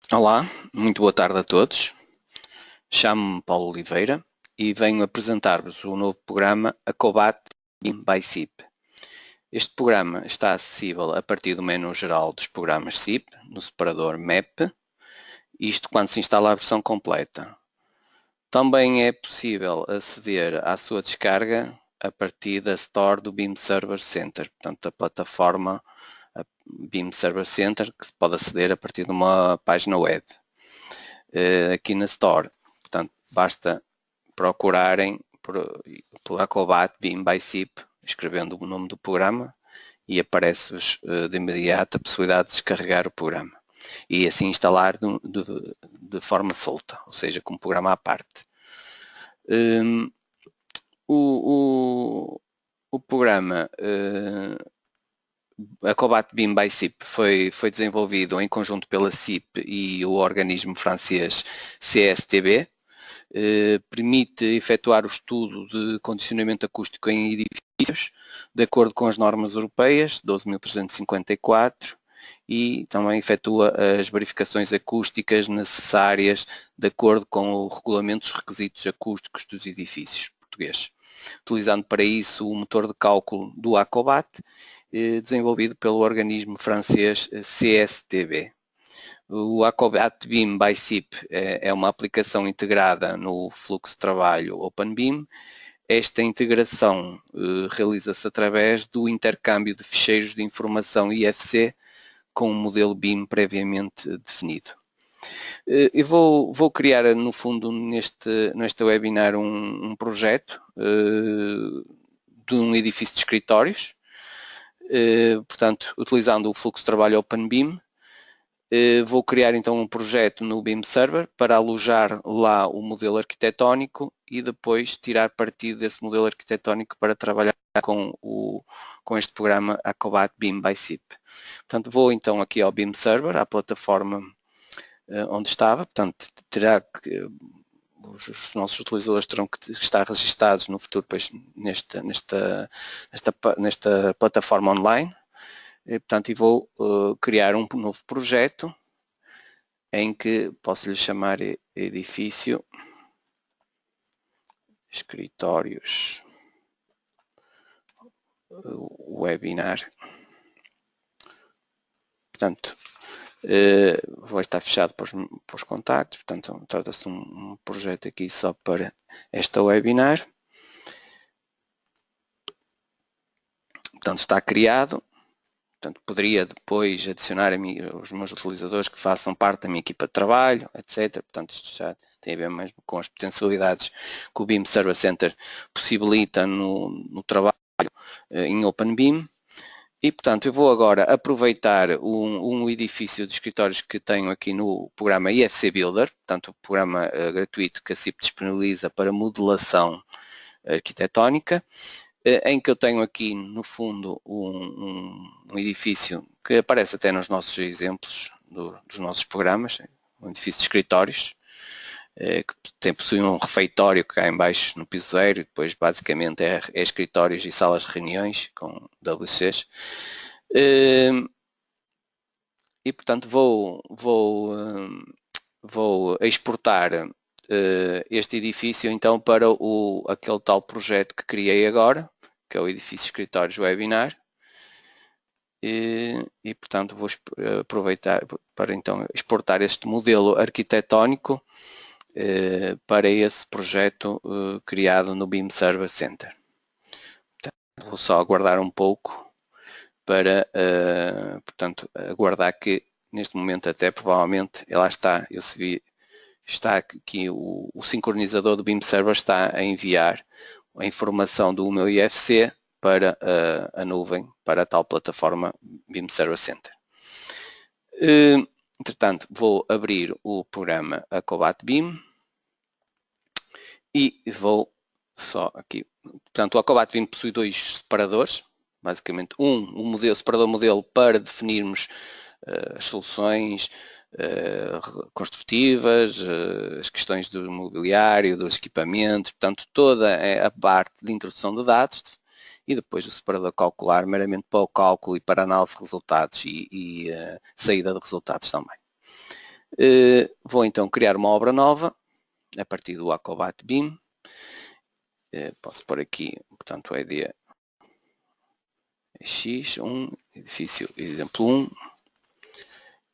Olá, muito boa tarde a todos. Chamo-me Paulo Oliveira e venho apresentar-vos o novo programa Acrobat BIM by SIP. Este programa está acessível a partir do menu geral dos programas SIP, no separador MAP, isto quando se instala a versão completa. Também é possível aceder à sua descarga a partir da Store do BIM Server Center, portanto a plataforma BIM Server Center, que se pode aceder a partir de uma página web. Aqui na Store, portanto basta procurarem por Acrobat BIM by SIP, escrevendo o nome do programa, e aparece-vos de imediato a possibilidade de descarregar o programa e assim instalar de forma solta, ou seja, com um programa à parte. O programa Acrobat BIM by SIP foi desenvolvido em conjunto pela SIP e o organismo francês CSTB. Permite efetuar o estudo de condicionamento acústico em edifícios de acordo com as normas europeias 12.354 e também efetua as verificações acústicas necessárias de acordo com o regulamento dos requisitos acústicos dos edifícios portugueses, utilizando para isso o motor de cálculo do Acrobat, desenvolvido pelo organismo francês CSTB. O Acrobat BIM by SIP é uma aplicação integrada no fluxo de trabalho OpenBIM. Esta integração realiza-se através do intercâmbio de ficheiros de informação IFC com um modelo BIM previamente definido. Eu vou criar, no fundo, neste webinar um projeto de um edifício de escritórios, portanto, utilizando o fluxo de trabalho OpenBIM. Vou criar então um projeto no BIM Server para alojar lá o modelo arquitetónico e depois tirar partido desse modelo arquitetónico para trabalhar com este programa Acrobat BIM by SIP. Portanto, vou então aqui ao BIM Server, à plataforma onde estava, portanto, terá que os nossos utilizadores terão que estar registados no futuro pois, nesta plataforma online. E, portanto, vou criar um novo projeto em que posso lhe chamar edifício, escritórios, webinar. Portanto, vai estar fechado para os contactos, portanto, trata-se de um projeto aqui só para esta webinar. Portanto, está criado. Portanto, poderia depois adicionar os meus utilizadores que façam parte da minha equipa de trabalho, etc. Portanto, isto já tem a ver mesmo com as potencialidades que o BIM Server Center possibilita no trabalho em OpenBIM. E, portanto, eu vou agora aproveitar um edifício de escritórios que tenho aqui no programa IFC Builder, portanto, o programa gratuito que a CIP disponibiliza para modelação arquitetónica, em que eu tenho aqui no fundo um edifício que aparece até nos nossos exemplos dos nossos programas, um edifício de escritórios, que possui um refeitório que cá em baixo no piso zero e depois basicamente é escritórios e salas de reuniões com WCs. E portanto vou exportar este edifício então para aquele tal projeto que criei agora, que é o edifício escritórios webinar, e portanto vou aproveitar para então exportar este modelo arquitetónico para esse projeto criado no BIM Server Center. Portanto, vou só aguardar um pouco para, portanto, aguardar que neste momento até provavelmente, lá está, está aqui o sincronizador do BIM Server está a enviar a informação do meu IFC para a nuvem, para a tal plataforma BIM Server Center. Entretanto, vou abrir o programa Acrobat BIM e vou só aqui. Portanto, o Acrobat BIM possui dois separadores, basicamente um separador modelo para definirmos as soluções construtivas, as questões do mobiliário, dos equipamentos, portanto toda a parte de introdução de dados e depois o separador calcular meramente para o cálculo e para análise de resultados e saída de resultados também. Vou então criar uma obra nova a partir do Acrobat BIM. Posso pôr aqui, portanto, o ID X1, edifício exemplo 1.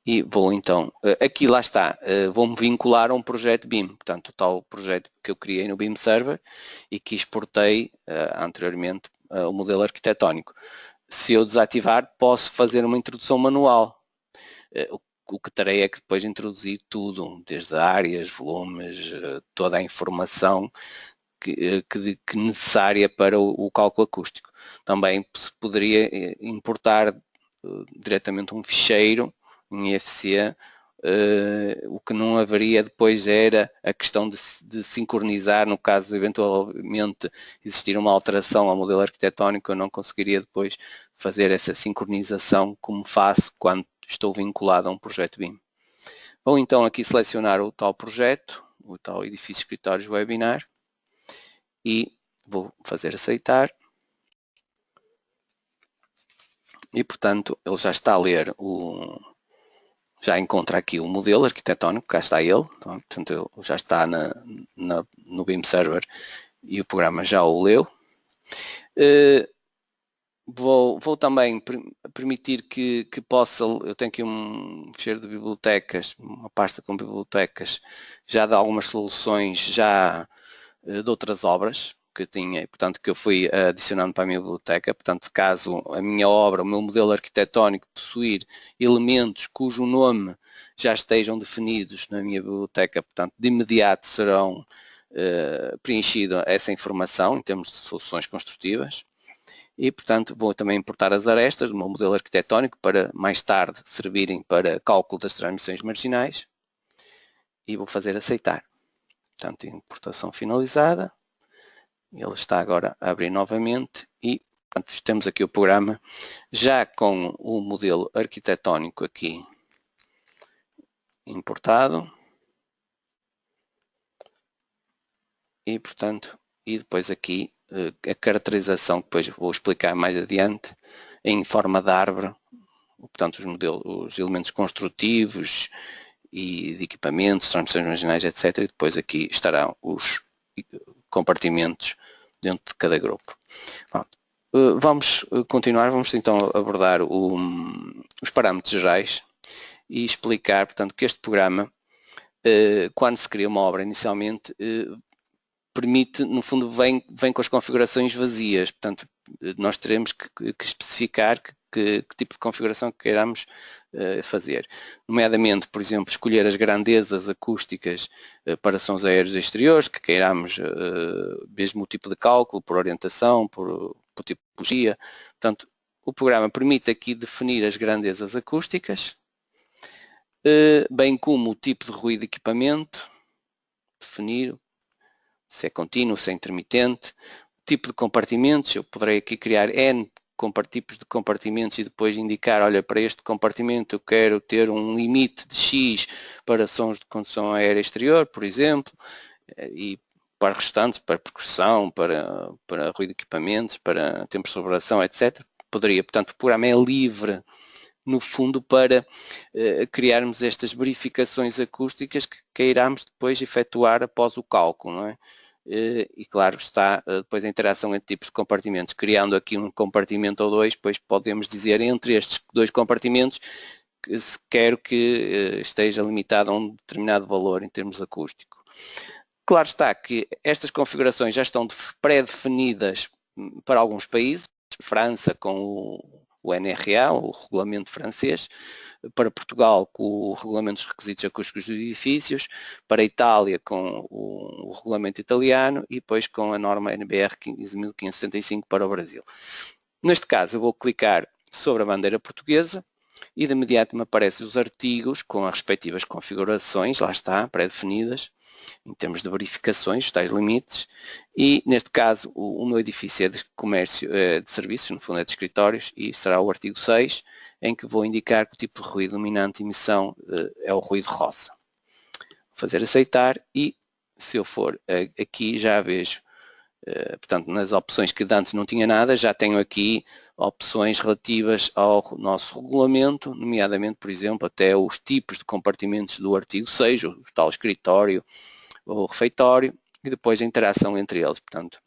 E vou então, aqui lá está, vou-me vincular a um projeto BIM, portanto o tal projeto que eu criei no BIM Server e que exportei anteriormente o modelo arquitetónico. Se eu desativar, posso fazer uma introdução manual. O que terei é que depois introduzir tudo, desde áreas, volumes, toda a informação que necessária para o cálculo acústico. Também se poderia importar diretamente um ficheiro em IFC, o que não haveria depois era a questão de sincronizar, no caso de eventualmente existir uma alteração ao modelo arquitetónico, eu não conseguiria depois fazer essa sincronização como faço quando estou vinculado a um projeto BIM. Vou então aqui selecionar o tal projeto, o tal edifício escritórios webinar, e vou fazer aceitar. E portanto ele já está a ler já encontra aqui o modelo arquitetónico, cá está ele, portanto ele já está no BIM Server e o programa já o leu. Vou também permitir que possa, eu tenho aqui um ficheiro de bibliotecas, uma pasta com bibliotecas, já de algumas soluções já de outras obras que tinha, portanto que eu fui adicionando para a minha biblioteca, portanto caso a minha obra, o meu modelo arquitetónico possuir elementos cujo nome já estejam definidos na minha biblioteca, portanto de imediato serão preenchida essa informação em termos de soluções construtivas. E, portanto, vou também importar as arestas do meu modelo arquitetónico para mais tarde servirem para cálculo das transmissões marginais. E vou fazer aceitar. Portanto, importação finalizada. Ele está agora a abrir novamente e, portanto, temos aqui o programa já com o modelo arquitetónico aqui importado. E, portanto, e depois aqui a caracterização que depois vou explicar mais adiante em forma de árvore, portanto os elementos construtivos e de equipamentos, transmissões marginais, etc. E depois aqui estarão os compartimentos dentro de cada grupo. Vamos continuar, vamos então abordar os parâmetros gerais e explicar, portanto, que este programa, quando se cria uma obra inicialmente, permite, no fundo, vem com as configurações vazias, portanto, nós teremos que especificar que tipo de configuração que queiramos fazer. Nomeadamente, por exemplo, escolher as grandezas acústicas para sons aéreos exteriores, que queiramos mesmo o tipo de cálculo, por orientação, por tipologia. Portanto, o programa permite aqui definir as grandezas acústicas, bem como o tipo de ruído de equipamento, definir se é contínuo, se é intermitente, tipo de compartimentos, eu poderei aqui criar N tipos de compartimentos e depois indicar, olha, para este compartimento eu quero ter um limite de X para sons de condução aérea exterior, por exemplo, e para restantes, para percussão, para ruído de equipamentos, para tempos de celebração, etc. Poderia, portanto, o programa é livre, no fundo, para criarmos estas verificações acústicas que queiramos depois efetuar após o cálculo, não é? E claro está depois a interação entre tipos de compartimentos, criando aqui um compartimento ou dois, depois podemos dizer entre estes dois compartimentos que se quero que esteja limitado a um determinado valor em termos acústicos. Claro está que estas configurações já estão pré-definidas para alguns países, França com o NRA, o regulamento francês, para Portugal com o regulamento dos requisitos acústicos dos edifícios, para a Itália com o regulamento italiano e depois com a norma NBR 15.575 para o Brasil. Neste caso eu vou clicar sobre a bandeira portuguesa e de imediato me aparecem os artigos com as respectivas configurações, lá está, pré-definidas, em termos de verificações, tais limites, e neste caso o meu edifício é de comércio, de serviços, no fundo é de escritórios, e será o artigo 6, em que vou indicar que o tipo de ruído dominante de emissão é o ruído roça. Vou fazer aceitar e se eu for aqui já vejo Portanto, nas opções que antes não tinha nada, já tenho aqui opções relativas ao nosso regulamento, nomeadamente, por exemplo, até os tipos de compartimentos do artigo 6, o tal escritório, o refeitório, e depois a interação entre eles. Portanto,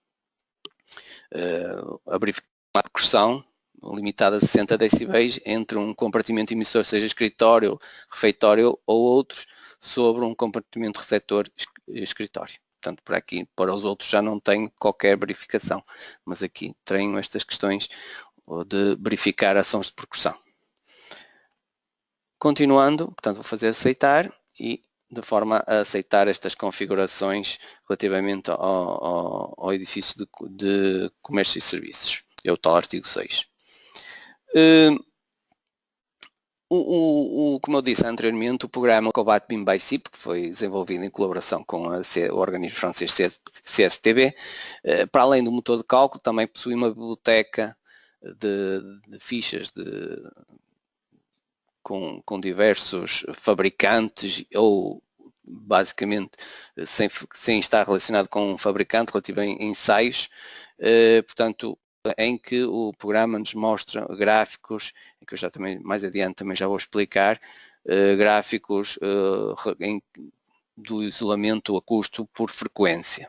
a verificação de percussão limitada a 60 decibéis entre um compartimento emissor, seja escritório, refeitório ou outros, sobre um compartimento receptor escritório. Portanto, por aqui, para os outros já não tenho qualquer verificação, mas aqui tenho estas questões de verificar ações de percussão. Continuando, portanto, vou fazer aceitar e de forma a aceitar estas configurações relativamente ao edifício de comércio e serviços. É o tal artigo 6. Como eu disse anteriormente, o programa Combat BIM by SIP, que foi desenvolvido em colaboração com o organismo francês CSTB, para além do motor de cálculo, também possui uma biblioteca de fichas com diversos fabricantes ou basicamente sem estar relacionado com um fabricante relativo a ensaios, portanto, em que o programa nos mostra gráficos, que eu já também mais adiante também já vou explicar, gráficos do isolamento a custo por frequência.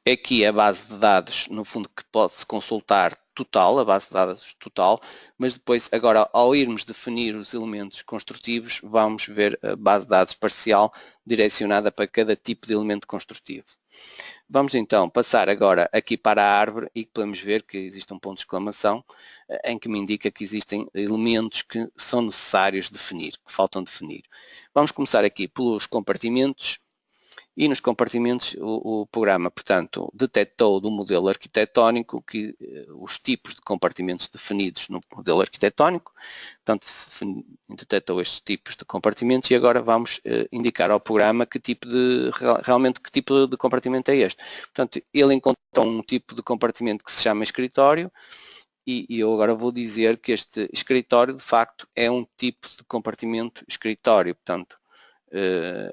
Aqui a base de dados, no fundo, que pode-se consultar total, a base de dados total, mas depois, agora, ao irmos definir os elementos construtivos, vamos ver a base de dados parcial direcionada para cada tipo de elemento construtivo. Vamos então passar agora aqui para a árvore e podemos ver que existe um ponto de exclamação em que me indica que existem elementos que são necessários definir, que faltam definir. Vamos começar aqui pelos compartimentos. E nos compartimentos o programa, portanto, detectou do modelo arquitetónico que os tipos de compartimentos definidos no modelo arquitetónico, portanto, detectou estes tipos de compartimentos e agora vamos indicar ao programa realmente que tipo de compartimento é este. Portanto, ele encontrou um tipo de compartimento que se chama escritório e eu agora vou dizer que este escritório, de facto, é um tipo de compartimento escritório, portanto,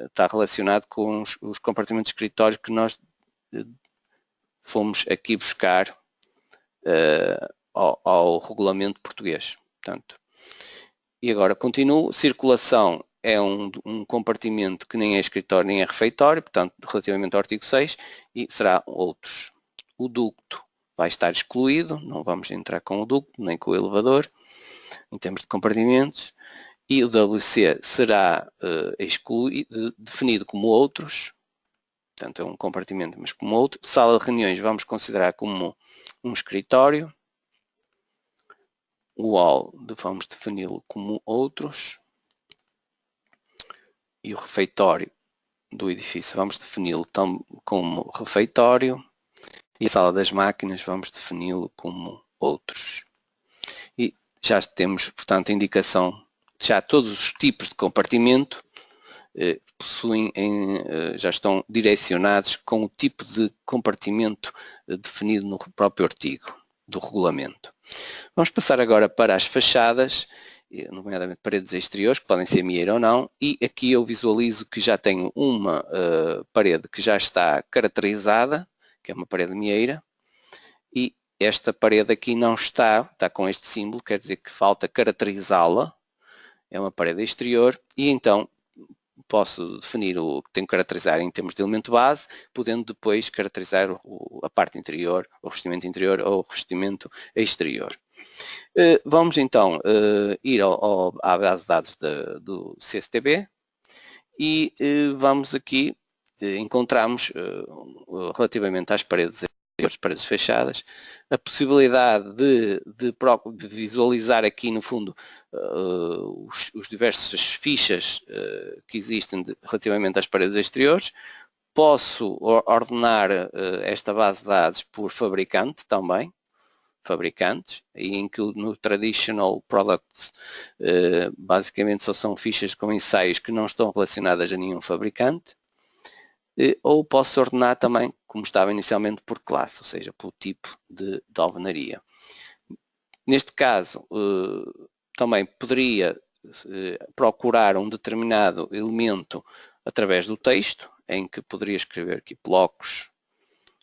está relacionado com os compartimentos de escritório que nós fomos aqui buscar ao regulamento português. Portanto, e agora continuo. Circulação é um compartimento que nem é escritório nem é refeitório, portanto, relativamente ao artigo 6, e será outros. O ducto vai estar excluído, não vamos entrar com o ducto, nem com o elevador, em termos de compartimentos. E o WC será definido como outros, portanto é um compartimento, mas como outro. Sala de reuniões vamos considerar como um escritório. O hall vamos defini-lo como outros. E o refeitório do edifício vamos defini-lo como refeitório. E a sala das máquinas vamos defini-lo como outros. E já temos, portanto, a indicação. Já todos os tipos de compartimento já estão direcionados com o tipo de compartimento definido no próprio artigo do regulamento. Vamos passar agora para as fachadas, nomeadamente paredes exteriores, que podem ser mieira ou não, e aqui eu visualizo que já tenho uma parede que já está caracterizada, que é uma parede mieira, e esta parede aqui não está com este símbolo, quer dizer que falta caracterizá-la. É uma parede exterior e então posso definir o que tenho que caracterizar em termos de elemento base, podendo depois caracterizar a parte interior, o revestimento interior ou o revestimento exterior. Vamos então ir à base de dados do CSTB e vamos aqui, encontramos relativamente às paredes fechadas, a possibilidade de visualizar aqui no fundo os diversas fichas que existem relativamente às paredes exteriores. Posso ordenar esta base de dados por fabricante também, fabricantes, e em que no Traditional Products basicamente só são fichas com ensaios que não estão relacionadas a nenhum fabricante. Ou posso ordenar também, como estava inicialmente, por classe, ou seja, pelo tipo de alvenaria. Neste caso, também poderia procurar um determinado elemento através do texto. em que poderia escrever aqui blocos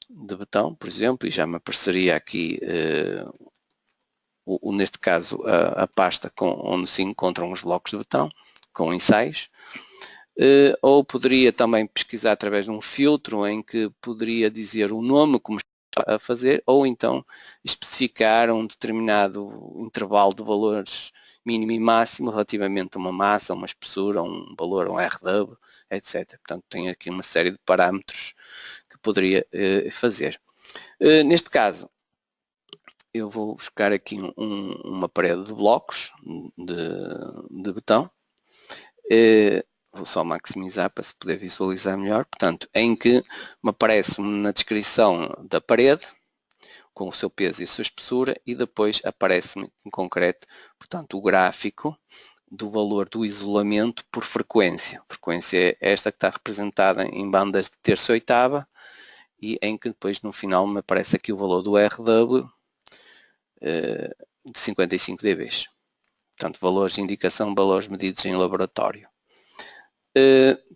de betão, por exemplo, e já me apareceria aqui, neste caso, a pasta onde se encontram os blocos de betão, com ensaios. Ou poderia também pesquisar através de um filtro em que poderia dizer o nome como está a fazer, ou então especificar um determinado intervalo de valores mínimo e máximo relativamente a uma massa, uma espessura, um valor, um RW, etc. Portanto, tem aqui uma série de parâmetros que poderia fazer. Neste caso, eu vou buscar aqui uma parede de blocos de betão. Vou só maximizar para se poder visualizar melhor. Portanto, em que me aparece na descrição da parede, com o seu peso e a sua espessura, e depois aparece-me em concreto, portanto, o gráfico do valor do isolamento por frequência. A frequência é esta que está representada em bandas de terça e oitava, e em que depois no final me aparece aqui o valor do RW de 55 dB. Portanto, valores de indicação, valores medidos em laboratório.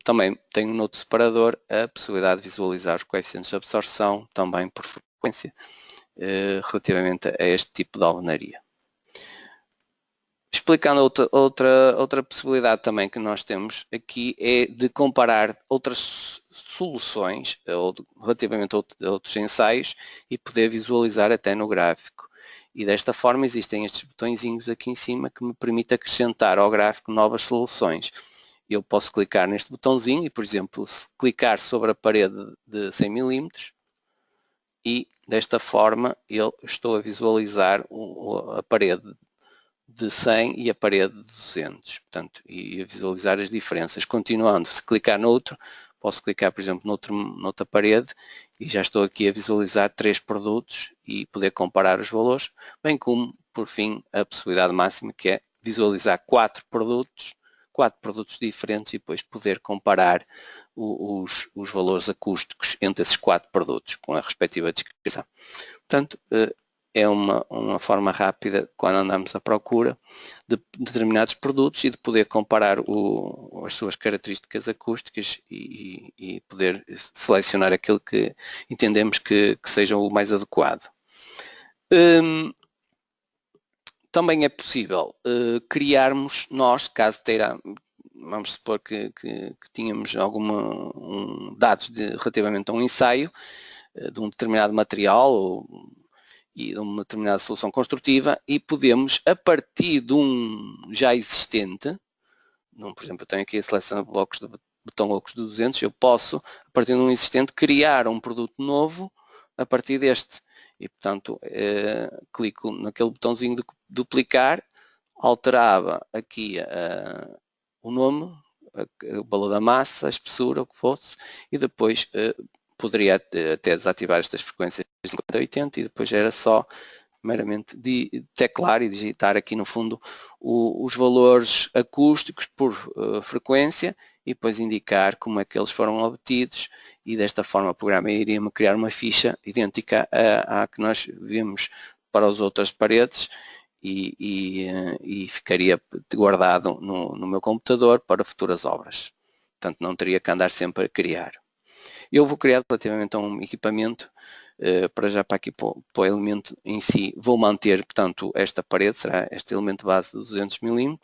Também tenho no outro separador a possibilidade de visualizar os coeficientes de absorção também por frequência relativamente a este tipo de alvenaria. Explicando outra possibilidade também que nós temos aqui é de comparar outras soluções relativamente a outros ensaios e poder visualizar até no gráfico. E desta forma existem estes botõezinhos aqui em cima que me permitem acrescentar ao gráfico novas soluções. Eu posso clicar neste botãozinho e, por exemplo, clicar sobre a parede de 100 mm e desta forma eu estou a visualizar a parede de 100 e a parede de 200, portanto, e a visualizar as diferenças. Continuando, se clicar noutro, posso clicar, por exemplo, noutra parede e já estou aqui a visualizar 3 produtos e poder comparar os valores, bem como, por fim, a possibilidade máxima que é visualizar 4 produtos diferentes e depois poder comparar os valores acústicos entre esses 4 produtos com a respectiva descrição. Portanto, é uma forma rápida, quando andamos à procura de determinados produtos e de poder comparar as suas características acústicas e poder selecionar aquilo que entendemos que seja o mais adequado. Também é possível criarmos nós, caso vamos supor que tínhamos dados relativamente a um ensaio de um determinado material e de uma determinada solução construtiva e podemos, a partir de um já existente, por exemplo, eu tenho aqui a seleção de blocos de betão ocos de 200, eu posso, a partir de um existente, criar um produto novo a partir deste. E, portanto, clico naquele botãozinho de duplicar, alterava aqui o nome, o valor da massa, a espessura, o que fosse, e depois poderia até desativar estas frequências de 50 a 80 e depois era só meramente teclar e digitar aqui no fundo os valores acústicos por frequência e depois indicar como é que eles foram obtidos e desta forma o programa iria-me criar uma ficha idêntica à que nós vimos para as outras paredes e ficaria guardado no meu computador para futuras obras. Portanto, não teria que andar sempre a criar. Eu vou criar relativamente a um equipamento, para aqui para o elemento em si, vou manter, portanto, esta parede, será este elemento base de 200 mm,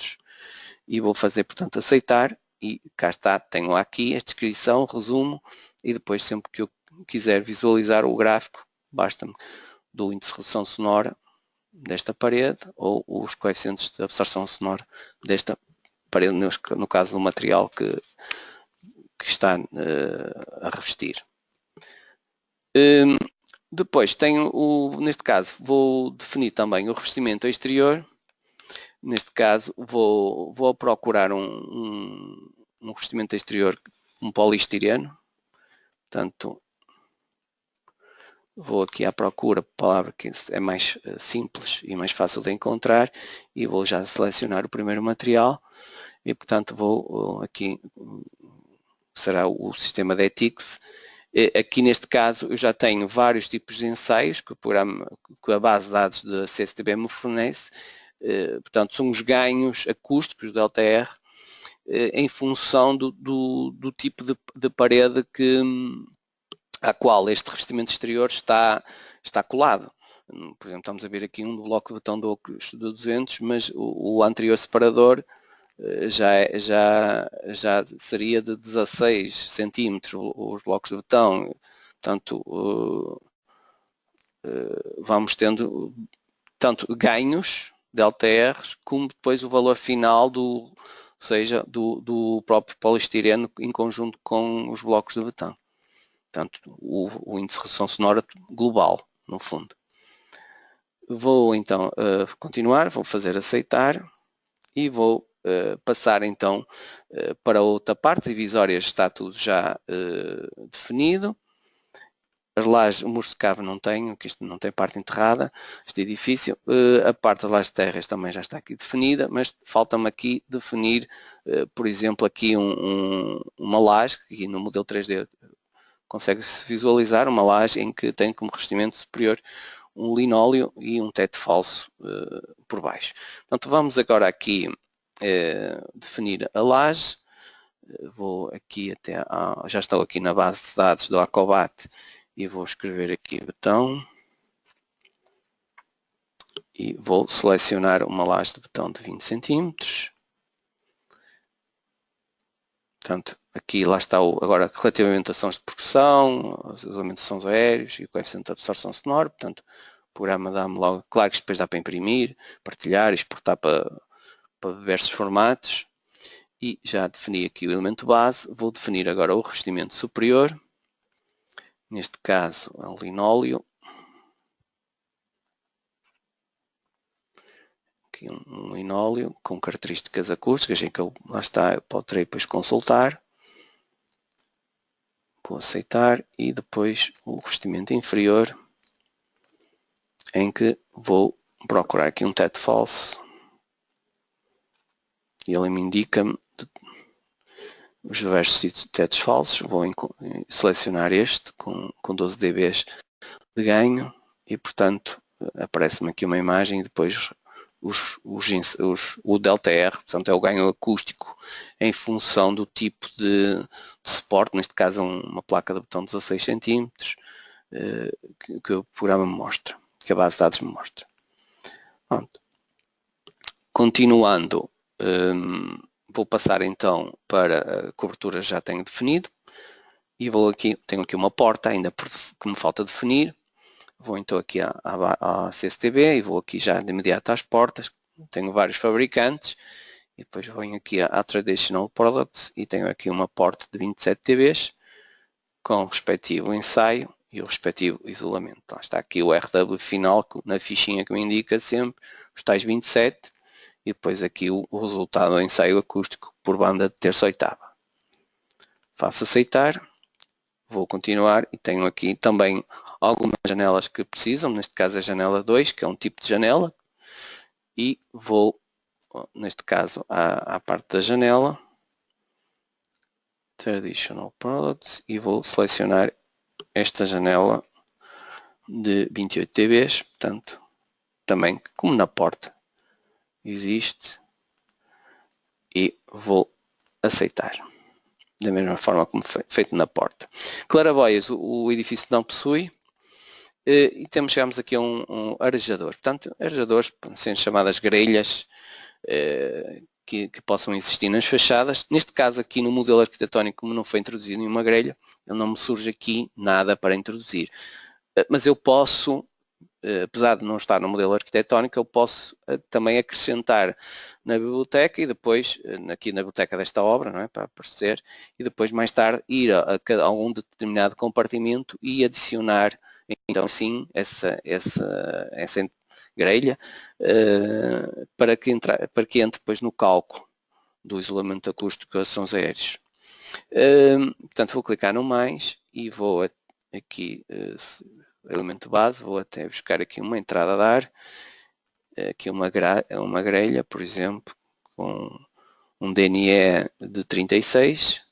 e vou fazer, portanto, aceitar, e cá está, tenho aqui a descrição, resumo, e depois sempre que eu quiser visualizar o gráfico, basta-me do índice de redução sonora desta parede, ou os coeficientes de absorção sonora desta parede, no caso do material que está a revestir. Depois tenho, neste caso, vou definir também o revestimento exterior. Neste caso, vou procurar um revestimento exterior, um poliestireno. Portanto, vou aqui à procura, palavra que é mais simples e mais fácil de encontrar, e vou já selecionar o primeiro material. E, portanto, vou aqui, será o sistema de ETICS. Aqui neste caso eu já tenho vários tipos de ensaios que a base de dados da CSTB me fornece, portanto são os ganhos acústicos do LTR em função do tipo de parede à qual este revestimento exterior está colado. Por exemplo, estamos a ver aqui um bloco de betão de 200, mas o anterior separador já seria de 16 centímetros os blocos de betão. Portanto, vamos tendo tanto ganhos de LTRs como depois o valor final do próprio poliestireno em conjunto com os blocos de betão. Portanto, o índice de redução sonora global, no fundo. Vou então continuar, vou fazer aceitar e vou passar então para outra parte. Divisórias está tudo já definido. As lajes, o muro de cave não tenho, que isto não tem parte enterrada, este edifício. A parte das lajes de terras também já está aqui definida, mas falta-me aqui definir, por exemplo, aqui uma laje, que aqui no modelo 3D consegue-se visualizar uma laje em que tem como revestimento superior um linóleo e um teto falso por baixo. Portanto, vamos agora aqui definir a laje. Vou aqui já estou aqui na base de dados do Acrobat e vou escrever aqui betão e vou selecionar uma laje de betão de 20 centímetros. Portanto, aqui lá está agora relativamente a sons de percussão, os elementos de sons aéreos e o coeficiente de absorção sonora. Portanto, o programa dá-me logo, claro que depois dá para imprimir, partilhar, exportar para diversos formatos. E já defini aqui o elemento base. Vou definir agora o revestimento superior. Neste caso é um linóleo. Aqui um linóleo com características acústicas em que lá está, eu poderei depois consultar. Vou aceitar e depois o revestimento inferior em que vou procurar aqui um teto falso e ele me indica-me os diversos tetos falsos. Vou selecionar este com 12 dB de ganho e portanto aparece-me aqui uma imagem e depois o ΔR, portanto é o ganho acústico em função do tipo de suporte, neste caso uma placa de betão de 16 cm que o programa me mostra, que a base de dados me mostra. Pronto. Continuando, vou passar então para a cobertura já tenho definido e tenho aqui uma porta ainda que me falta definir. Vou então aqui à CSTB e vou aqui já de imediato às portas. Tenho vários fabricantes e depois venho aqui à Traditional Products e tenho aqui uma porta de 27 dB com o respectivo ensaio e o respectivo isolamento. Então, está aqui o RW final na fichinha que me indica sempre os tais 27 e depois aqui o resultado do ensaio acústico por banda de terça oitava. Faço aceitar, vou continuar e tenho aqui também algumas janelas que precisam, neste caso a janela 2, que é um tipo de janela, e vou, neste caso, à parte da janela, Traditional Products, e vou selecionar esta janela de 28 dB, portanto, também como na porta existe, e vou aceitar. Da mesma forma como feito na porta. Claraboias o edifício não possui e chegamos aqui a um arejador. Portanto, arejadores, sendo chamadas grelhas, que possam existir nas fachadas. Neste caso aqui no modelo arquitetónico, como não foi introduzido nenhuma grelha, não me surge aqui nada para introduzir. Mas eu posso, apesar de não estar no modelo arquitetónico, eu posso também acrescentar na biblioteca e depois, aqui na biblioteca desta obra, não é, para aparecer, e depois mais tarde ir a algum determinado compartimento e adicionar, então sim, essa grelha para que entre depois no cálculo do isolamento acústico a sons aéreos. Portanto, vou clicar no mais e vou aqui elemento base, vou até buscar aqui uma entrada de ar, aqui uma grelha, por exemplo, com um DNE de 36.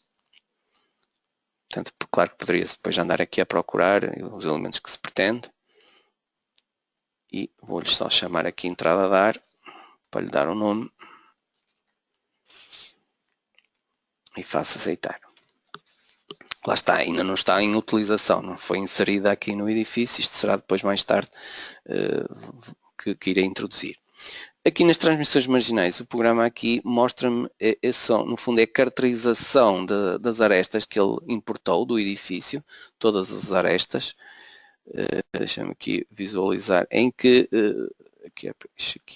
Portanto, claro que poderia depois andar aqui a procurar os elementos que se pretende. E vou-lhe só chamar aqui entrada de ar, para lhe dar um nome. e faço aceitar. Lá está, ainda não está em utilização, não foi inserida aqui no edifício, isto será depois mais tarde que irei introduzir. Aqui nas transmissões marginais, o programa aqui mostra-me, no fundo, é a caracterização das arestas que ele importou do edifício, todas as arestas. Deixa-me aqui visualizar, em que, aqui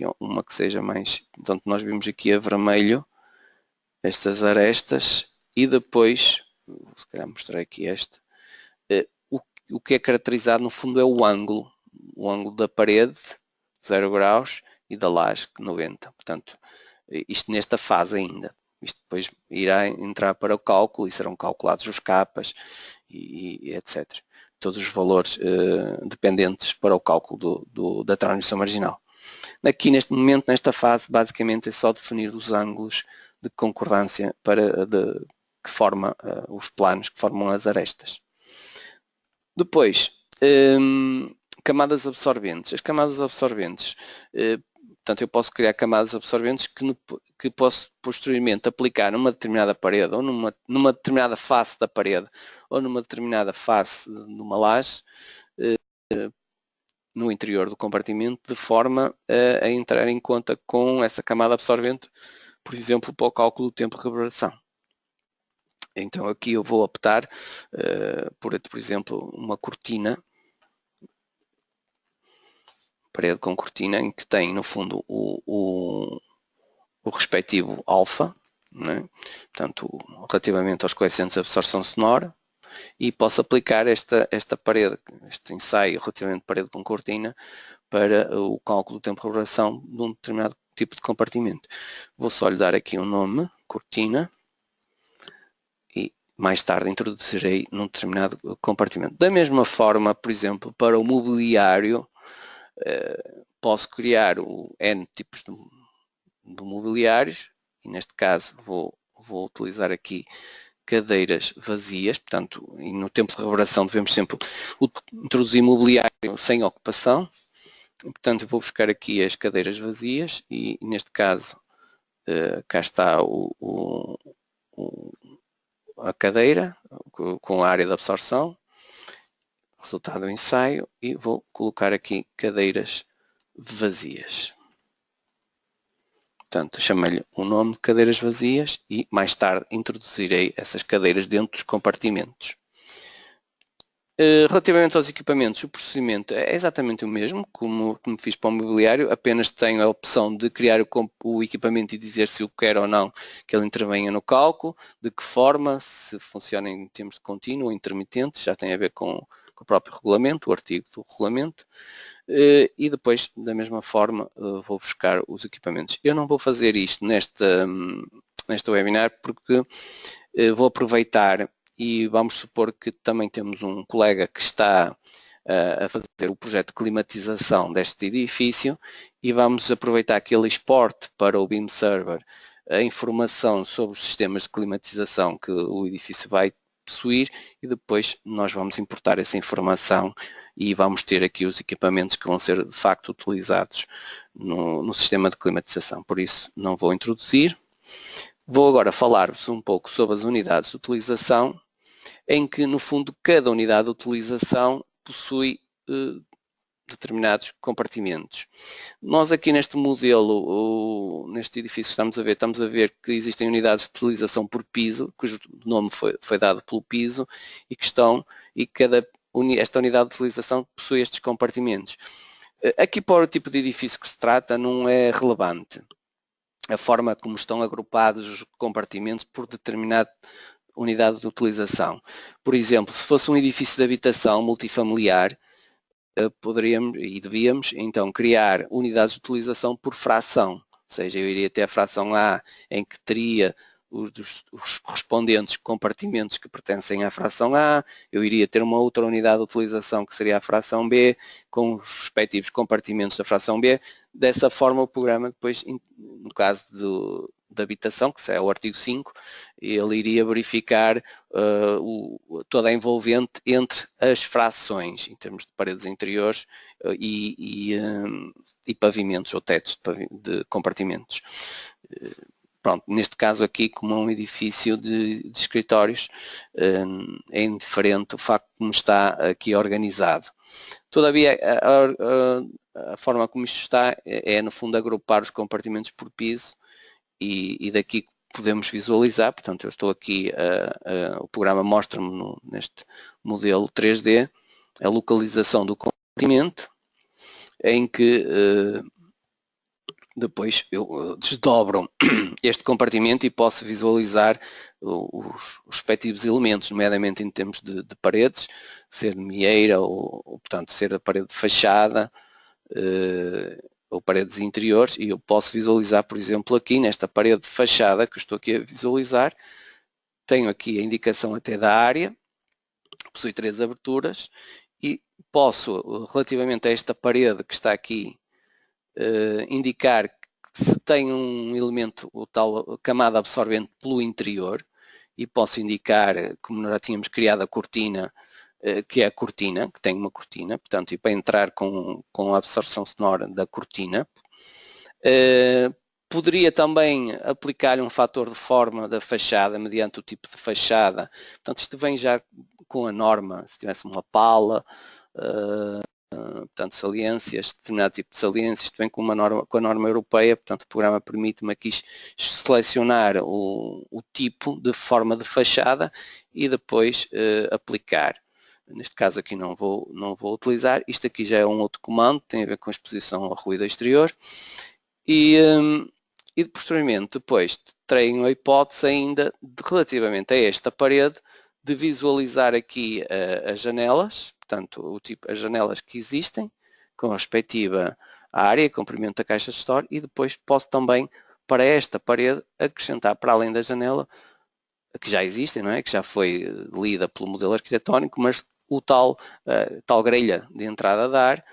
é uma que seja mais, portanto nós vimos aqui a vermelho, estas arestas, e depois, se calhar mostrar aqui esta, o que é caracterizado no fundo é o ângulo da parede, 0 graus, e da laje, 90. Portanto, isto nesta fase ainda. Isto depois irá entrar para o cálculo e serão calculados os capas e etc. Todos os valores dependentes para o cálculo da transmissão marginal. Aqui neste momento, nesta fase, basicamente é só definir os ângulos de concordância que forma os planos que formam as arestas. Depois, camadas absorventes. As camadas absorventes, portanto, eu posso criar camadas absorventes que posso posteriormente aplicar numa determinada parede ou numa determinada face da parede ou numa determinada face numa laje no interior do compartimento, de forma a entrar em conta com essa camada absorvente, por exemplo, para o cálculo do tempo de reverberação. Então aqui eu vou optar por exemplo, uma cortina, parede com cortina, em que tem no fundo o respectivo alfa, né? Portanto, relativamente aos coeficientes de absorção sonora, e posso aplicar esta parede, este ensaio relativamente à parede com cortina, para o cálculo do tempo de reverberação de um determinado tipo de compartimento. Vou só lhe dar aqui um nome, cortina, e mais tarde introduzirei num determinado compartimento. Da mesma forma, por exemplo, para o mobiliário, posso criar N tipos de mobiliários, e neste caso vou utilizar aqui cadeiras vazias, portanto, e no tempo de reverberação devemos sempre introduzir mobiliário sem ocupação, e, portanto, eu vou buscar aqui as cadeiras vazias e neste caso cá está a cadeira com a área de absorção, resultado do ensaio, e vou colocar aqui cadeiras vazias. Portanto, chamei-lhe o nome de cadeiras vazias e mais tarde introduzirei essas cadeiras dentro dos compartimentos. Relativamente aos equipamentos, o procedimento é exatamente o mesmo, como fiz para o mobiliário, apenas tenho a opção de criar o equipamento e dizer se eu quero ou não que ele intervenha no cálculo, de que forma, se funciona em termos de contínuo ou intermitente, já tem a ver com o próprio regulamento, o artigo do regulamento, e depois, da mesma forma, vou buscar os equipamentos. Eu não vou fazer isto neste webinar porque vou aproveitar e vamos supor que também temos um colega que está a fazer o projeto de climatização deste edifício e vamos aproveitar que ele exporte para o BIM Server a informação sobre os sistemas de climatização que o edifício vai possuir e depois nós vamos importar essa informação e vamos ter aqui os equipamentos que vão ser de facto utilizados no sistema de climatização. Por isso não vou introduzir. Vou agora falar-vos um pouco sobre as unidades de utilização, em que, no fundo, cada unidade de utilização possui determinados compartimentos. Nós aqui neste modelo, neste edifício estamos a ver que existem unidades de utilização por piso, cujo nome foi dado pelo piso, e esta unidade de utilização possui estes compartimentos. Aqui para o tipo de edifício que se trata não é relevante a forma como estão agrupados os compartimentos por determinado unidade de utilização. Por exemplo, se fosse um edifício de habitação multifamiliar, poderíamos e devíamos então criar unidades de utilização por fração, ou seja, eu iria ter a fração A em que teria os correspondentes compartimentos que pertencem à fração A, eu iria ter uma outra unidade de utilização que seria a fração B, com os respectivos compartimentos da fração B. Dessa forma o programa depois, no caso da habitação, que é o artigo 5, ele iria verificar toda a envolvente entre as frações, em termos de paredes interiores e pavimentos ou tetos de compartimentos. pronto, neste caso aqui, como é um edifício de escritórios, é indiferente o facto de como está aqui organizado. Todavia, a forma como isto está é no fundo agrupar os compartimentos por piso e daqui podemos visualizar, portanto eu estou aqui, o programa mostra-me neste modelo 3D a localização do compartimento, em que depois eu desdobro este compartimento e posso visualizar os respectivos elementos, nomeadamente em termos de paredes, ser meieira ou, portanto, ser a parede de fachada ou paredes interiores, e eu posso visualizar, por exemplo, aqui nesta parede de fachada que estou aqui a visualizar, tenho aqui a indicação até da área, possui 3 aberturas, e posso, relativamente a esta parede que está aqui, indicar que se tem um elemento, o tal camada absorvente pelo interior, e posso indicar, como já tínhamos criado a cortina, que é a cortina, que tem uma cortina, portanto, e para entrar com a absorção sonora da cortina. Poderia também aplicar um fator de forma da fachada, mediante o tipo de fachada. Portanto, isto vem já com a norma, se tivesse uma pala, portanto, saliências, determinado tipo de saliências, isto vem com a norma europeia, portanto, o programa permite-me aqui selecionar o tipo de forma de fachada e depois aplicar. Neste caso aqui não vou utilizar. Isto aqui já é um outro comando, tem a ver com a exposição ao ruído exterior. E posteriormente, depois, tenho a hipótese ainda, relativamente a esta parede, de visualizar aqui as janelas, portanto, as janelas que existem, com a respectiva área, comprimento da caixa de store, e depois posso também, para esta parede, acrescentar, para além da janela, que já existem, não é? Que já foi lida pelo modelo arquitetónico, mas o tal grelha de entrada de ar,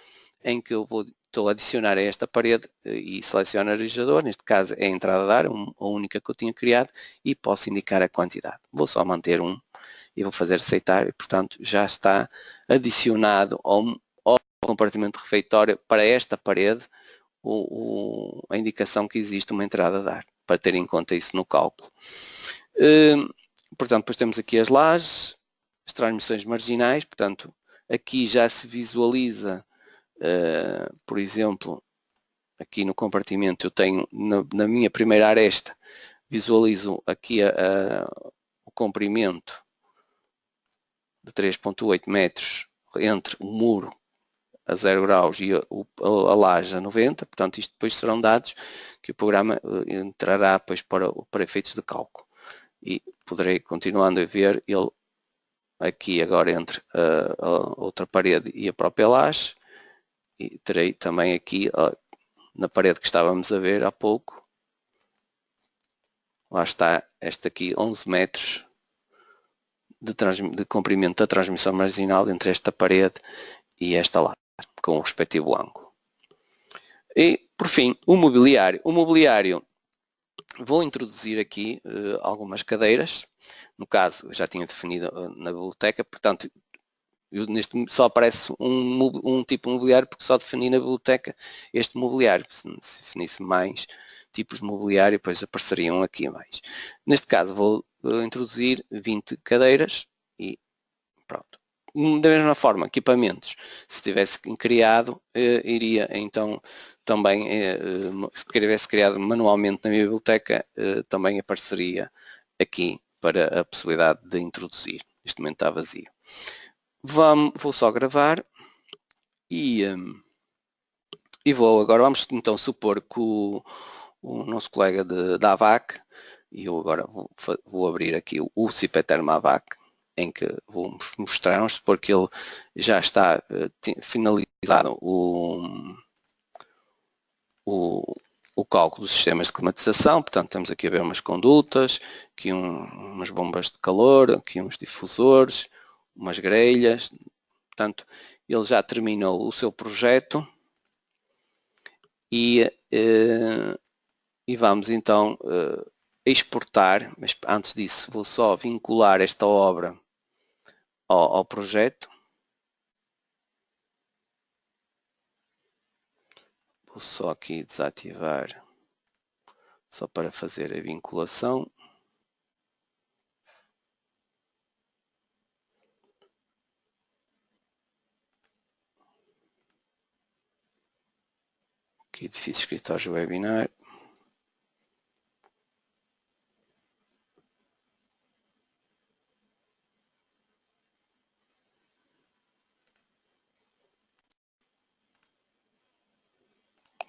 em que eu estou a adicionar a esta parede e seleciono o aerogerador, neste caso é a entrada de ar, a única que eu tinha criado, e posso indicar a quantidade. Vou só manter um e vou fazer aceitar, e portanto já está adicionado ao compartimento refeitório para esta parede a indicação que existe uma entrada de ar, para ter em conta isso no cálculo. Portanto, depois temos aqui as lajes, as transmissões marginais, portanto, aqui já se visualiza, por exemplo, aqui no compartimento eu tenho, na minha primeira aresta, visualizo aqui o comprimento de 3,8 metros entre o muro a 0 graus e a laje a 90, portanto isto depois serão dados que o programa entrará depois para efeitos de cálculo. E poderei, continuando a ver, ele aqui agora entre a outra parede e a própria laje, e terei também aqui na parede que estávamos a ver há pouco, lá está esta aqui 11 metros de comprimento da transmissão marginal entre esta parede e esta laje, com o respectivo ângulo. E, por fim, o mobiliário. O mobiliário, vou introduzir aqui algumas cadeiras. No caso, já tinha definido na biblioteca, portanto, só aparece um tipo de mobiliário porque só defini na biblioteca este mobiliário. Se definisse mais tipos de mobiliário, depois apareceriam aqui mais. Neste caso, vou introduzir 20 cadeiras e pronto. Da mesma forma, equipamentos, se tivesse criado, iria então também, se tivesse criado manualmente na minha biblioteca, também apareceria aqui para a possibilidade de introduzir. Neste momento está vazio. Vou só gravar e agora vamos então supor que o nosso colega da AVAC, e eu agora vou abrir aqui o Cipeterm AVAC, em que vou mostrar, supor que ele já está finalizado o cálculo dos sistemas de climatização. Portanto, temos aqui a ver umas condutas, aqui umas bombas de calor, aqui uns difusores, umas grelhas. Portanto, ele já terminou o seu projeto e vamos então exportar, mas antes disso vou só vincular esta obra ao projeto. Vou só aqui desativar só para fazer a vinculação. Aqui edifício escritórios webinar.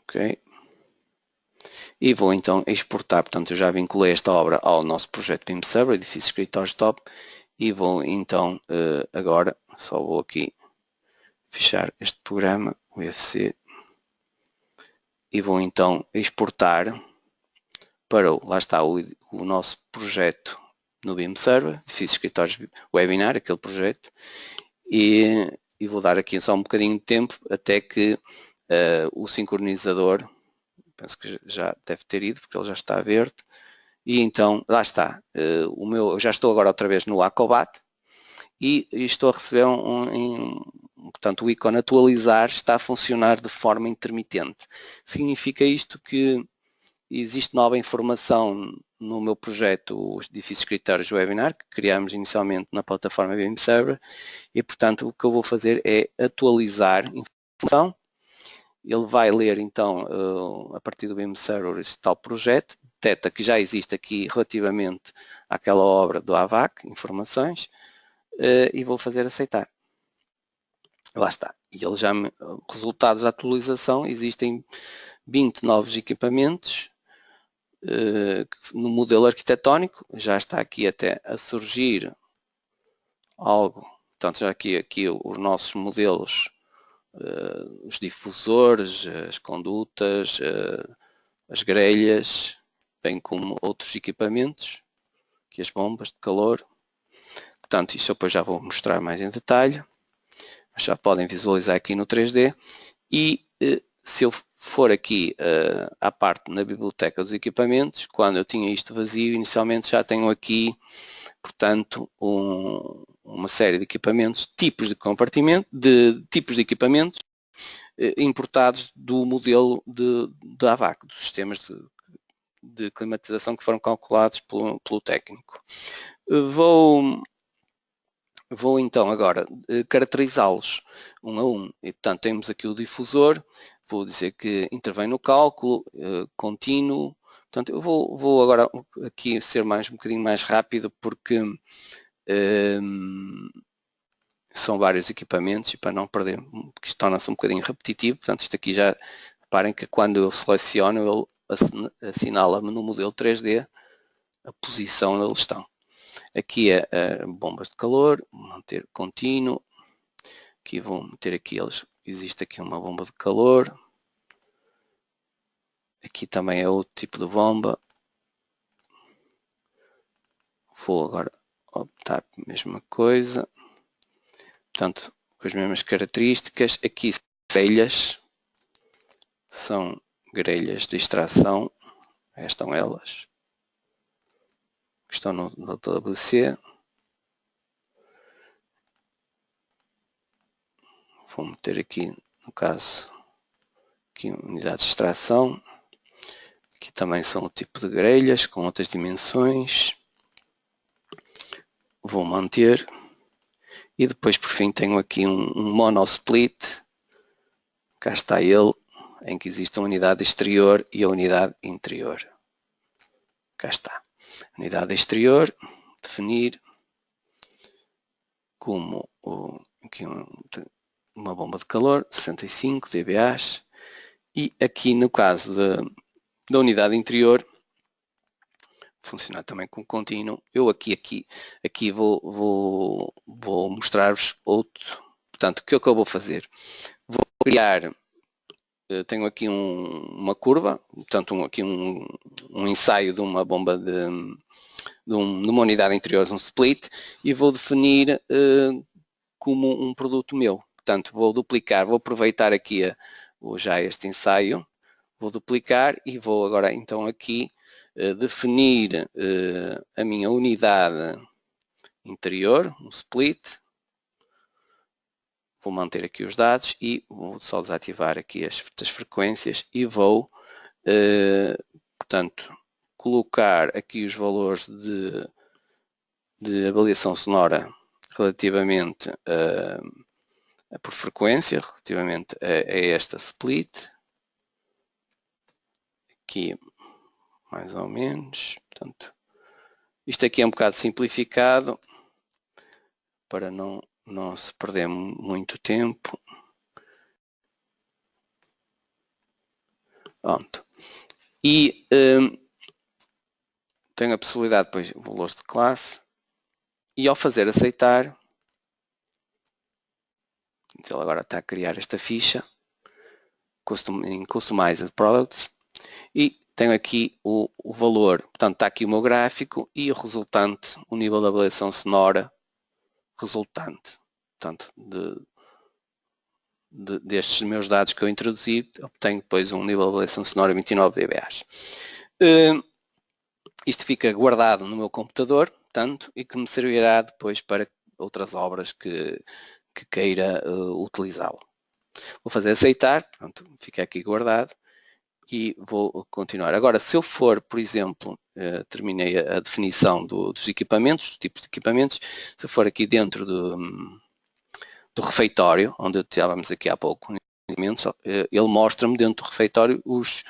Ok. E vou então exportar, portanto eu já vinculei esta obra ao nosso projeto BIM Server, edifício escritórios top, e vou então agora, só vou aqui fechar este programa, o UFC, e vou então exportar para, lá está o nosso projeto no BIM Server, edifício escritórios webinar, aquele projeto, e vou dar aqui só um bocadinho de tempo até que o sincronizador, penso que já deve ter ido, porque ele já está verde, e então, lá está, eu já estou agora outra vez no Acrobat, e estou a receber portanto, o ícone atualizar está a funcionar de forma intermitente. Significa isto que existe nova informação no meu projeto, os edifícios escritórios webinar, que criámos inicialmente na plataforma BIM Server, e portanto o que eu vou fazer é atualizar informação. Ele vai ler então, a partir do BIM Server, este tal projeto, detecta que já existe aqui relativamente àquela obra do AVAC, informações, e vou fazer aceitar. Lá está. E ele já resultados da atualização, existem 20 novos equipamentos no modelo arquitetónico, já está aqui até a surgir algo, portanto já aqui os nossos modelos, os difusores, as condutas, as grelhas, bem como outros equipamentos, aqui as bombas de calor. Portanto, isto eu depois já vou mostrar mais em detalhe, mas já podem visualizar aqui no 3D. E se eu for aqui à parte na biblioteca dos equipamentos, quando eu tinha isto vazio, inicialmente já tenho aqui, portanto, uma série de equipamentos, tipos de compartimento, tipos de equipamentos importados do modelo de AVAC, dos sistemas de climatização que foram calculados pelo técnico. Vou então agora caracterizá-los um a um. E, portanto, temos aqui o difusor, vou dizer que intervém no cálculo, contínuo. Portanto, eu vou agora aqui ser um bocadinho mais rápido, porque são vários equipamentos, e para não perder, porque isto torna-se um bocadinho repetitivo. Portanto, isto aqui já, reparem que quando eu seleciono, ele assinala-me no modelo 3D a posição onde eles estão. Aqui é bombas de calor, manter contínuo. Aqui vou meter aqui existe aqui uma bomba de calor. Aqui também é outro tipo de bomba. Vou agora optar pela mesma coisa. Portanto, com as mesmas características. Aqui grelhas. São grelhas de extração. Estão elas. Estão no WC. Vou meter aqui, no caso, aqui unidade de extração. Aqui também são o tipo de grelhas com outras dimensões. Vou manter. E depois, por fim, tenho aqui um monosplit. Cá está ele, em que existe a unidade exterior e a unidade interior. Cá está. Unidade exterior, definir como aqui uma bomba de calor, 65 dBAs. E aqui no caso da unidade interior, funcionar também com contínuo, eu aqui vou mostrar-vos outro. Portanto, o que é que eu vou fazer? Vou criar, tenho aqui uma curva, portanto aqui um ensaio de uma bomba de uma unidade interior, um split, e vou definir como um produto meu. Portanto, vou duplicar, vou aproveitar aqui já este ensaio, vou duplicar e vou agora então aqui definir a minha unidade interior, um split. Vou manter aqui os dados e vou só desativar aqui as frequências e vou, portanto, colocar aqui os valores de avaliação sonora relativamente por frequência, relativamente a esta split. Aqui, mais ou menos. Portanto, isto aqui é um bocado simplificado para não se perder muito tempo. Pronto. E tenho a possibilidade depois de valores de classe e ao fazer aceitar, ele agora está a criar esta ficha em Customized Products e tenho aqui o valor, portanto está aqui o meu gráfico e o resultante, o nível de avaliação sonora resultante, portanto destes meus dados que eu introduzi, obtenho depois um nível de avaliação sonora 29 dBAs. Isto fica guardado no meu computador, portanto, e que me servirá depois para outras obras que queira utilizá-lo. Vou fazer aceitar, pronto, fica aqui guardado e vou continuar. Agora, se eu for, por exemplo, terminei a definição dos equipamentos, dos tipos de equipamentos, se eu for aqui dentro do refeitório, onde estávamos aqui há pouco, ele mostra-me dentro do refeitório os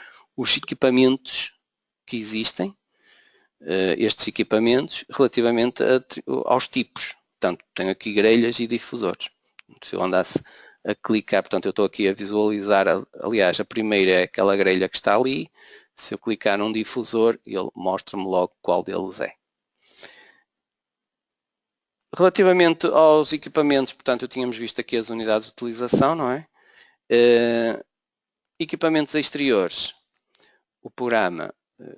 equipamentos que existem, estes equipamentos, relativamente aos tipos. Portanto, tenho aqui grelhas e difusores. Se eu andasse a clicar, portanto, eu estou aqui a visualizar, aliás, a primeira é aquela grelha que está ali. Se eu clicar num difusor, ele mostra-me logo qual deles é. Relativamente aos equipamentos, portanto, eu tínhamos visto aqui as unidades de utilização, não é? Equipamentos exteriores. O programa,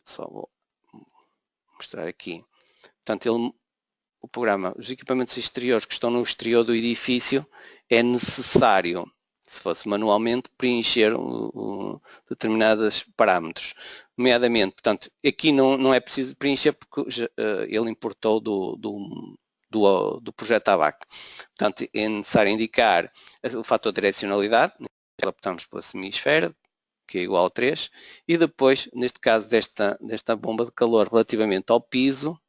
só vou mostrar aqui. Portanto, o programa, os equipamentos exteriores que estão no exterior do edifício, é necessário, se fosse manualmente, preencher determinados parâmetros. Nomeadamente, portanto, aqui não é preciso preencher porque ele importou do projeto ABAC. Portanto, é necessário indicar o fator de direcionalidade, optamos pela semi-esfera, que é igual a 3, e depois, neste caso desta bomba de calor relativamente ao piso,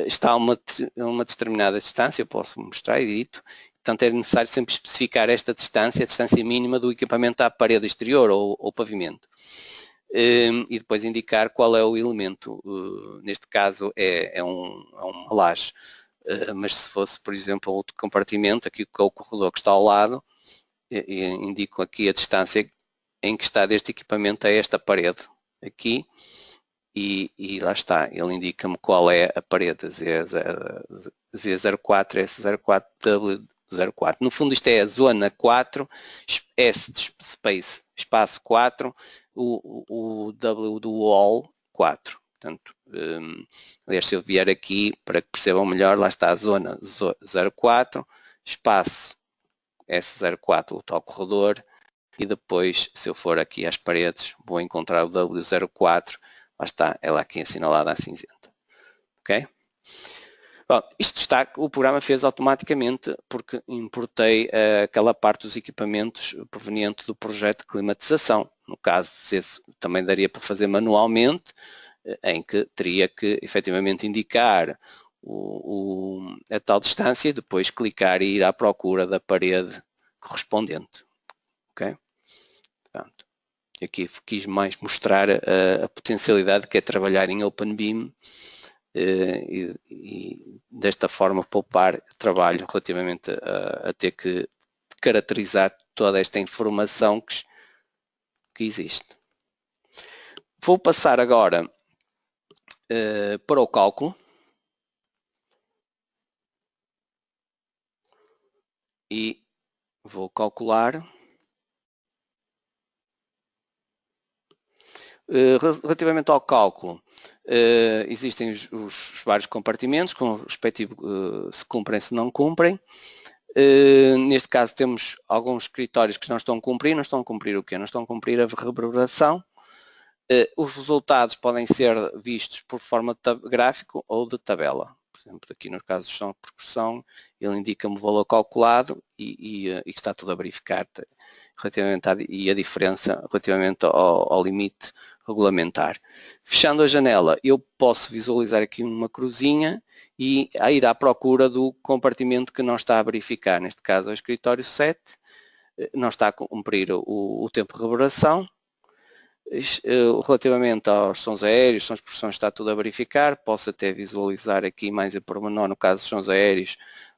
está a uma determinada distância, eu posso mostrar e dito, portanto é necessário sempre especificar esta distância, a distância mínima do equipamento à parede exterior ou pavimento. E depois indicar qual é o elemento, neste caso é uma laje, mas se fosse, por exemplo, outro compartimento, aqui com o corredor que está ao lado, indico aqui a distância em que está deste equipamento a esta parede, aqui, e lá está, ele indica-me qual é a parede, Z04, S04, W04. No fundo isto é a zona 4, S de space, espaço 4, o W do wall 4. Portanto, aliás, se eu vier aqui, para que percebam melhor, lá está a zona 04, espaço S04, o tal corredor, e depois, se eu for aqui às paredes, vou encontrar o W04, lá está, ela aqui assinalada a cinzenta. Ok? Bom, isto está, o programa fez automaticamente porque importei aquela parte dos equipamentos proveniente do projeto de climatização. No caso, esse também daria para fazer manualmente, em que teria que efetivamente indicar a tal distância e depois clicar e ir à procura da parede correspondente. Ok? Pronto. Aqui quis mais mostrar a potencialidade que é trabalhar em OpenBIM e desta forma poupar trabalho relativamente a ter que caracterizar toda esta informação que existe. Vou passar agora para o cálculo. E vou calcular. Relativamente ao cálculo, existem os vários compartimentos com o respectivo se cumprem, se não cumprem. Neste caso temos alguns critérios que não estão a cumprir o quê? Não estão a cumprir a reverberação. Os resultados podem ser vistos por forma de gráfico ou de tabela. por exemplo, aqui no caso de gestão de progressão, ele indica-me o valor calculado e que está tudo a verificar relativamente e a diferença relativamente ao limite regulamentar. Fechando a janela, eu posso visualizar aqui uma cruzinha e a ir à procura do compartimento que não está a verificar. Neste caso é o escritório 7, não está a cumprir o tempo de reverberação. Relativamente aos sons aéreos, sons de pressão, está tudo a verificar. Posso até visualizar aqui mais em pormenor, no caso dos sons aéreos,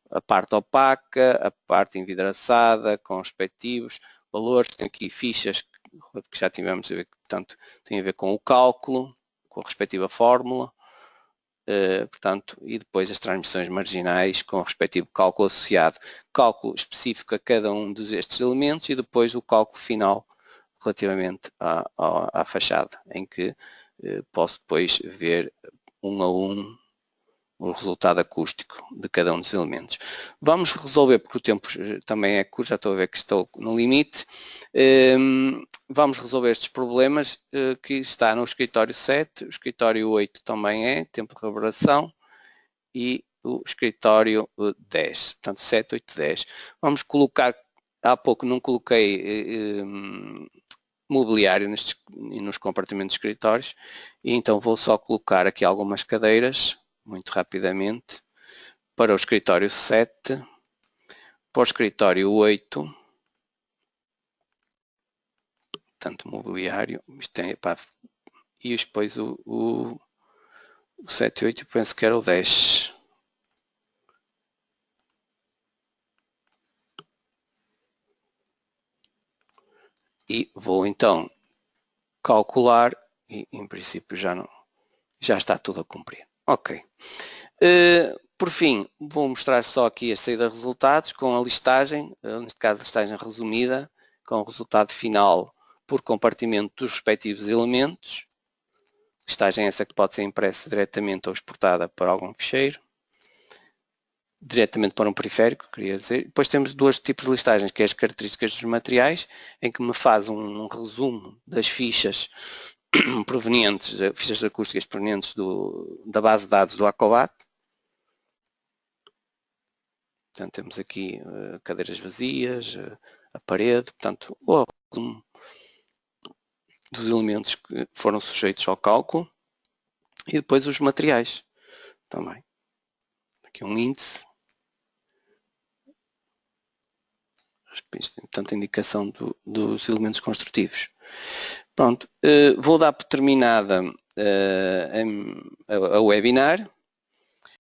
a parte opaca, a parte envidraçada, com respectivos valores. Tem aqui fichas que já tivemos a ver, portanto, tem a ver com o cálculo, com a respectiva fórmula, portanto, e depois as transmissões marginais com o respectivo cálculo associado. Cálculo específico a cada um destes elementos e depois o cálculo final relativamente à fachada, em que posso depois ver um a um o resultado acústico de cada um dos elementos. Vamos resolver, porque o tempo também é curto, já estou a ver que estou no limite. Vamos resolver estes problemas que está no escritório 7, o escritório 8 também é, tempo de reverberação, e o escritório 10, portanto 7, 8, 10. Vamos colocar, há pouco não coloquei mobiliário nos compartimentos de escritórios, e então vou só colocar aqui algumas cadeiras, muito rapidamente, para o escritório 7, para o escritório 8, portanto mobiliário, isto tem, e depois o 7 e 8 penso que era o 10. E vou então calcular e em princípio já está tudo a cumprir. Ok. Por fim, vou mostrar só aqui a saída de resultados com a listagem, neste caso a listagem resumida, com o resultado final por compartimento dos respectivos elementos. Listagem essa que pode ser impressa diretamente ou exportada para algum ficheiro. Diretamente para um periférico, queria dizer. Depois temos dois tipos de listagens, que é as características dos materiais, em que me faz um resumo das fichas provenientes, fichas acústicas provenientes da base de dados do Acrobat. Portanto, temos aqui cadeiras vazias, a parede, portanto, o resumo dos elementos que foram sujeitos ao cálculo e depois os materiais também. Aqui um índice. Portanto, a indicação dos elementos construtivos. Pronto, vou dar por terminada a webinar.